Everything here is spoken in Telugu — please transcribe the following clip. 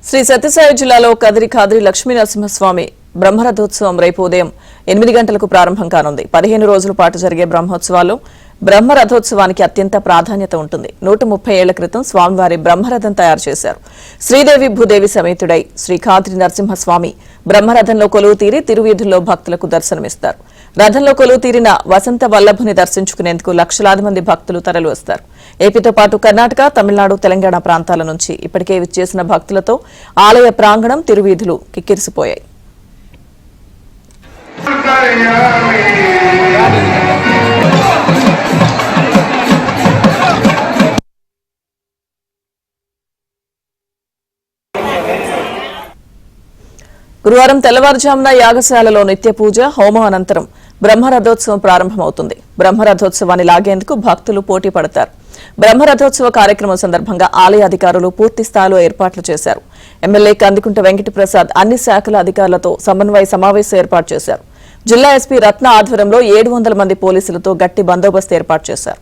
శ్రీ సత్యసాయి జిల్లాలో కదిరి ఖాద్రి లక్ష్మీ నరసింహస్వామి బ్రహ్మరథోత్సవం రేపు ఉదయం 8 గంటలకు ప్రారంభం కానుంది. 15 రోజుల పాటు జరిగే బ్రహ్మోత్సవాల్లో బ్రహ్మరథోత్సవానికి అత్యంత ప్రాధాన్యత ఉంటుంది. 130 ఏళ్ల క్రితం స్వామివారి బ్రహ్మరథం తయారు చేశారు. శ్రీదేవి భూదేవి సమేతుడై శ్రీ ఖాద్రి నరసింహస్వామి బ్రహ్మరథంలో కొలువు తీరి తిరువీధుల్లో భక్తులకు దర్శనమిస్తారు. రథంలో కొలువు తీరిన వసంత వల్లభుని దర్శించుకునేందుకు లక్షలాది మంది భక్తులు తరలి వస్తారు. ఏపీతో పాటు కర్ణాటక, తమిళనాడు, తెలంగాణ ప్రాంతాల నుంచి ఇప్పటికే విచ్చేసిన భక్తులతో ఆలయ ప్రాంగణం, తిరువీధులు కిక్కిరిసిపోయాయి. గురువారం తెల్లవారుజామున యాగశాలలో నిత్య పూజ, హోమం అనంతరం బ్రహ్మరథోత్సవం ప్రారంభమవుతుంది. బ్రహ్మరథోత్సవాన్ని లాగేందుకు భక్తులు పోటీ పడతారు. బ్రహ్మరథోత్సవ కార్యక్రమం సందర్భంగా ఆలయ అధికారులు పూర్తి స్థాయిలో ఏర్పాట్లు చేశారు. ఎమ్మెల్యే కందికుంట వెంకటప్రసాద్ అన్ని శాఖల అధికారులతో సమన్వయ సమావేశం ఏర్పాటు చేశారు. జిల్లా ఎస్పీ రత్న ఆధ్వర్యంలో 700 మంది పోలీసులతో గట్టి బందోబస్తు ఏర్పాటు చేశారు.